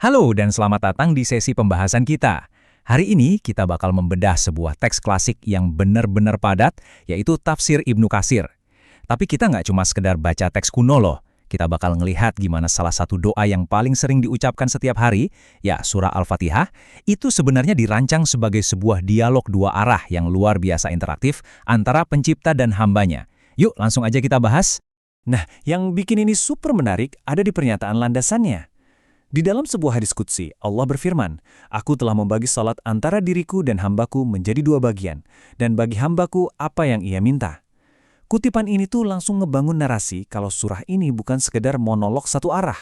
Halo dan selamat datang di sesi pembahasan kita. Hari ini kita bakal membedah sebuah teks klasik yang benar-benar padat, yaitu Tafsir Ibnu Katsir. Tapi kita nggak cuma sekedar baca teks kuno loh. Kita bakal ngelihat gimana salah satu doa yang paling sering diucapkan setiap hari, ya surah Al-Fatihah, itu sebenarnya dirancang sebagai sebuah dialog dua arah yang luar biasa interaktif antara pencipta dan hambanya. Yuk langsung aja kita bahas. Nah, yang bikin ini super menarik ada di pernyataan landasannya. Di dalam sebuah hadis qudsi, Allah berfirman, "Aku telah membagi salat antara diriku dan hambaku menjadi dua bagian, dan bagi hambaku apa yang ia minta." Kutipan ini tuh langsung ngebangun narasi kalau surah ini bukan sekedar monolog satu arah.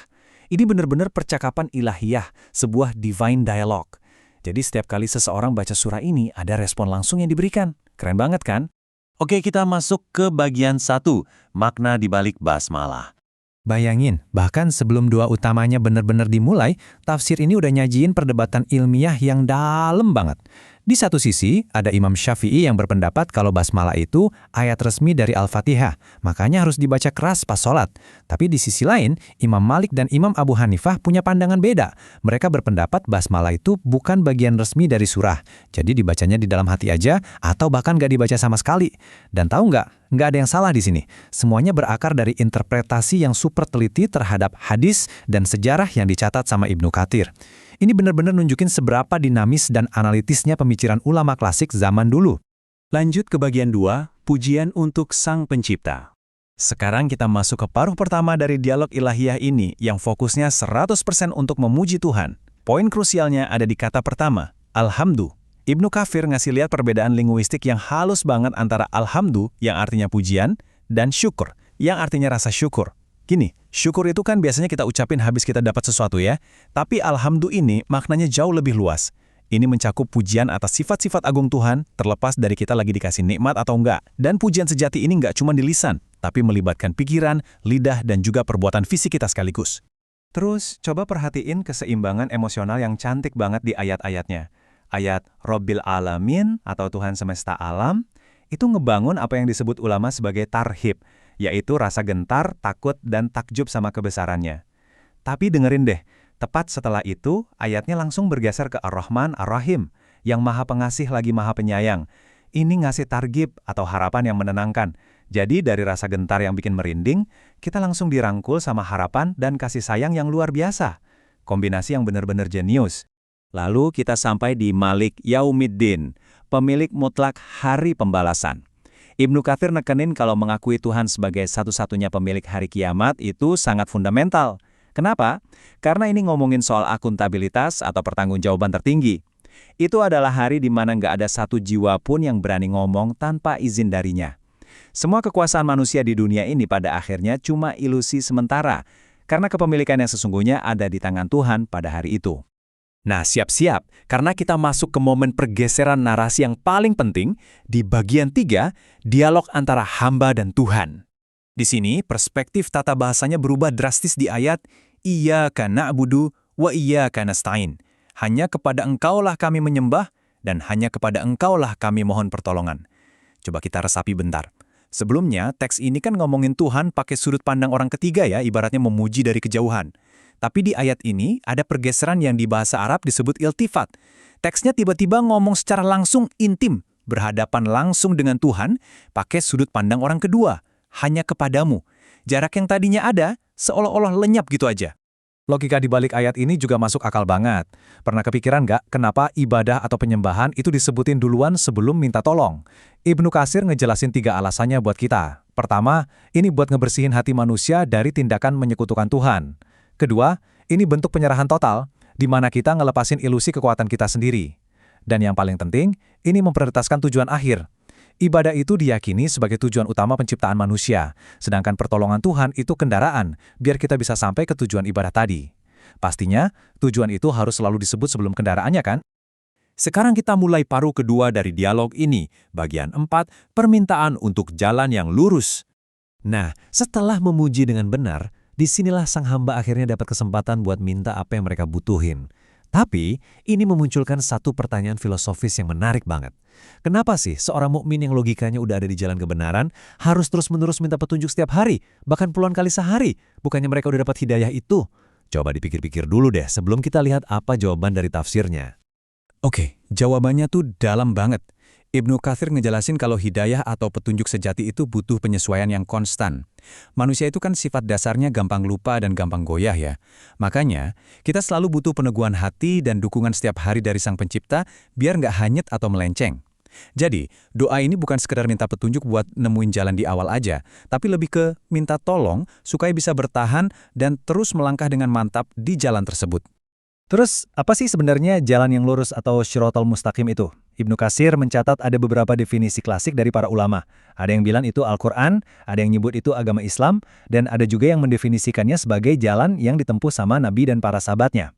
Ini benar-benar percakapan ilahiyah, sebuah divine dialogue. Jadi setiap kali seseorang baca surah ini, ada respon langsung yang diberikan. Keren banget kan? Oke, kita masuk ke bagian 1, makna dibalik basmalah. Bayangin, bahkan sebelum doa utamanya benar-benar dimulai, tafsir ini udah nyajiin perdebatan ilmiah yang dalam banget. Di satu sisi, ada Imam Syafi'i yang berpendapat kalau basmalah itu ayat resmi dari Al-Fatihah, makanya harus dibaca keras pas sholat. Tapi di sisi lain, Imam Malik dan Imam Abu Hanifah punya pandangan beda. Mereka berpendapat basmalah itu bukan bagian resmi dari surah, jadi dibacanya di dalam hati aja atau bahkan nggak dibaca sama sekali. Dan tahu nggak ada yang salah di sini. Semuanya berakar dari interpretasi yang super teliti terhadap hadis dan sejarah yang dicatat sama Ibnu Katsir. Ini benar-benar nunjukin seberapa dinamis dan analitisnya pemikiran ulama klasik zaman dulu. Lanjut ke bagian 2, pujian untuk Sang Pencipta. Sekarang kita masuk ke paruh pertama dari dialog ilahiyah ini yang fokusnya 100% untuk memuji Tuhan. Poin krusialnya ada di kata pertama, Alhamdu. Ibnu Katsir ngasih lihat perbedaan linguistik yang halus banget antara alhamdu yang artinya pujian dan syukur yang artinya rasa syukur. Gini, syukur itu kan biasanya kita ucapin habis kita dapat sesuatu ya, tapi alhamdu ini maknanya jauh lebih luas. Ini mencakup pujian atas sifat-sifat agung Tuhan, terlepas dari kita lagi dikasih nikmat atau enggak. Dan pujian sejati ini enggak cuma di lisan, tapi melibatkan pikiran, lidah, dan juga perbuatan fisik kita sekaligus. Terus, coba perhatiin keseimbangan emosional yang cantik banget di ayat-ayatnya. Ayat Robbil Alamin atau Tuhan semesta alam, itu ngebangun apa yang disebut ulama sebagai tarhib, yaitu rasa gentar, takut, dan takjub sama kebesarannya. Tapi dengerin deh, tepat setelah itu, ayatnya langsung bergeser ke Ar-Rahman Ar-Rahim, yang maha pengasih lagi maha penyayang. Ini ngasih targib atau harapan yang menenangkan. Jadi dari rasa gentar yang bikin merinding, kita langsung dirangkul sama harapan dan kasih sayang yang luar biasa. Kombinasi yang benar-benar jenius. Lalu kita sampai di Malik Yaumiddin, pemilik mutlak hari pembalasan. Ibnu Katsir nekenin kalau mengakui Tuhan sebagai satu-satunya pemilik hari kiamat itu sangat fundamental. Kenapa? Karena ini ngomongin soal akuntabilitas atau pertanggungjawaban tertinggi. Itu adalah hari di mana nggak ada satu jiwa pun yang berani ngomong tanpa izin darinya. Semua kekuasaan manusia di dunia ini pada akhirnya cuma ilusi sementara, karena kepemilikan yang sesungguhnya ada di tangan Tuhan pada hari itu. Nah, siap-siap, karena kita masuk ke momen pergeseran narasi yang paling penting, di bagian 3, dialog antara hamba dan Tuhan. Di sini, perspektif tata bahasanya berubah drastis di ayat, Iyyaka na'budu wa iyyaka nasta'in. Hanya kepada Engkaulah kami menyembah, dan hanya kepada Engkaulah kami mohon pertolongan. Coba kita resapi bentar. Sebelumnya, teks ini kan ngomongin Tuhan pakai sudut pandang orang ketiga ya, ibaratnya memuji dari kejauhan. Tapi di ayat ini ada pergeseran yang di bahasa Arab disebut iltifat. Teksnya tiba-tiba ngomong secara langsung intim, berhadapan langsung dengan Tuhan, pakai sudut pandang orang kedua, hanya kepadamu. Jarak yang tadinya ada, seolah-olah lenyap gitu aja. Logika di balik ayat ini juga masuk akal banget. Pernah kepikiran nggak kenapa ibadah atau penyembahan itu disebutin duluan sebelum minta tolong? Ibnu Katsir ngejelasin 3 alasannya buat kita. Pertama, ini buat ngebersihin hati manusia dari tindakan menyekutukan Tuhan. Kedua, ini bentuk penyerahan total, di mana kita ngelepasin ilusi kekuatan kita sendiri. Dan yang paling penting, ini memprioritaskan tujuan akhir. Ibadah itu diyakini sebagai tujuan utama penciptaan manusia, sedangkan pertolongan Tuhan itu kendaraan, biar kita bisa sampai ke tujuan ibadah tadi. Pastinya, tujuan itu harus selalu disebut sebelum kendaraannya kan? Sekarang kita mulai paruh kedua dari dialog ini, bagian 4, permintaan untuk jalan yang lurus. Nah, setelah memuji dengan benar, disinilah sang hamba akhirnya dapat kesempatan buat minta apa yang mereka butuhin. Tapi, ini memunculkan satu pertanyaan filosofis yang menarik banget. Kenapa sih seorang mukmin yang logikanya udah ada di jalan kebenaran harus terus-menerus minta petunjuk setiap hari, bahkan puluhan kali sehari? Bukannya mereka udah dapat hidayah itu? Coba dipikir-pikir dulu deh sebelum kita lihat apa jawaban dari tafsirnya. Oke, jawabannya tuh dalam banget. Ibnu Katsir ngejelasin kalau hidayah atau petunjuk sejati itu butuh penyesuaian yang konstan. Manusia itu kan sifat dasarnya gampang lupa dan gampang goyah ya. Makanya, kita selalu butuh peneguhan hati dan dukungan setiap hari dari Sang Pencipta biar nggak hanyut atau melenceng. Jadi, doa ini bukan sekedar minta petunjuk buat nemuin jalan di awal aja, tapi lebih ke minta tolong supaya bisa bertahan dan terus melangkah dengan mantap di jalan tersebut. Terus, apa sih sebenarnya jalan yang lurus atau Shiratal Mustaqim itu? Ibnu Katsir mencatat ada beberapa definisi klasik dari para ulama. Ada yang bilang itu Al-Quran, ada yang nyebut itu agama Islam, dan ada juga yang mendefinisikannya sebagai jalan yang ditempuh sama Nabi dan para sahabatnya.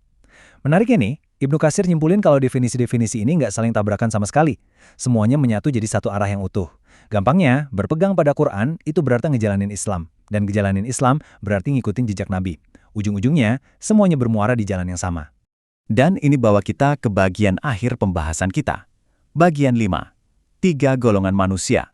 Menariknya nih, Ibnu Katsir nyimpulin kalau definisi-definisi ini nggak saling tabrakan sama sekali. Semuanya menyatu jadi satu arah yang utuh. Gampangnya, berpegang pada Quran itu berarti ngejalanin Islam. Dan ngejalanin Islam berarti ngikutin jejak Nabi. Ujung-ujungnya, semuanya bermuara di jalan yang sama. Dan ini bawa kita ke bagian akhir pembahasan kita. Bagian 5. 3 golongan manusia.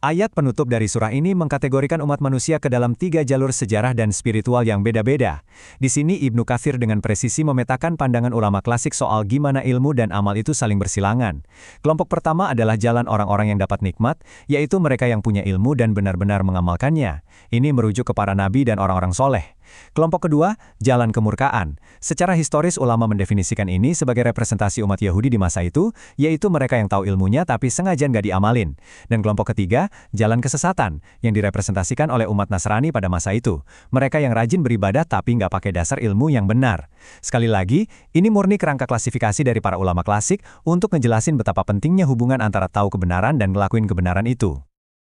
Ayat penutup dari surah ini mengkategorikan umat manusia ke dalam 3 jalur sejarah dan spiritual yang beda-beda. Di sini Ibnu Katsir dengan presisi memetakan pandangan ulama klasik soal gimana ilmu dan amal itu saling bersilangan. Kelompok pertama adalah jalan orang-orang yang dapat nikmat, yaitu mereka yang punya ilmu dan benar-benar mengamalkannya. Ini merujuk ke para nabi dan orang-orang soleh. Kelompok kedua, jalan kemurkaan. Secara historis ulama mendefinisikan ini sebagai representasi umat Yahudi di masa itu, yaitu mereka yang tahu ilmunya tapi sengaja nggak diamalin. Dan kelompok ketiga, jalan kesesatan, yang direpresentasikan oleh umat Nasrani pada masa itu. Mereka yang rajin beribadah tapi nggak pakai dasar ilmu yang benar. Sekali lagi, ini murni kerangka klasifikasi dari para ulama klasik untuk ngejelasin betapa pentingnya hubungan antara tahu kebenaran dan ngelakuin kebenaran itu.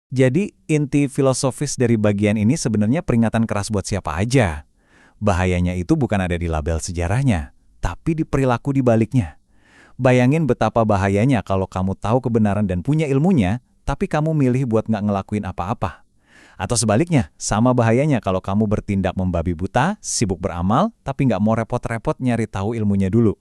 Jadi, inti filosofis dari bagian ini sebenarnya peringatan keras buat siapa aja. Bahayanya itu bukan ada di label sejarahnya, tapi di perilaku di baliknya. Bayangin betapa bahayanya kalau kamu tahu kebenaran dan punya ilmunya, tapi kamu milih buat nggak ngelakuin apa-apa. Atau sebaliknya, sama bahayanya kalau kamu bertindak membabi buta, sibuk beramal, tapi nggak mau repot-repot nyari tahu ilmunya dulu.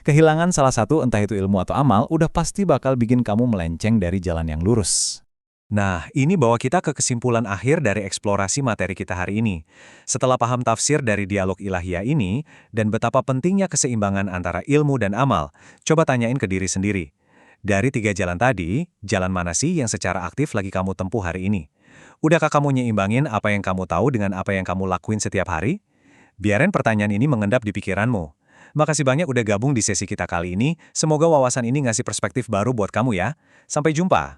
Kehilangan salah satu, entah itu ilmu atau amal, udah pasti bakal bikin kamu melenceng dari jalan yang lurus. Nah, ini bawa kita ke kesimpulan akhir dari eksplorasi materi kita hari ini. Setelah paham tafsir dari dialog ilahiyah ini, dan betapa pentingnya keseimbangan antara ilmu dan amal, coba tanyain ke diri sendiri. Dari 3 jalan tadi, jalan mana sih yang secara aktif lagi kamu tempuh hari ini? Udahkah kamu nyeimbangin apa yang kamu tahu dengan apa yang kamu lakuin setiap hari? Biarin pertanyaan ini mengendap di pikiranmu. Makasih banyak udah gabung di sesi kita kali ini, semoga wawasan ini ngasih perspektif baru buat kamu ya. Sampai jumpa!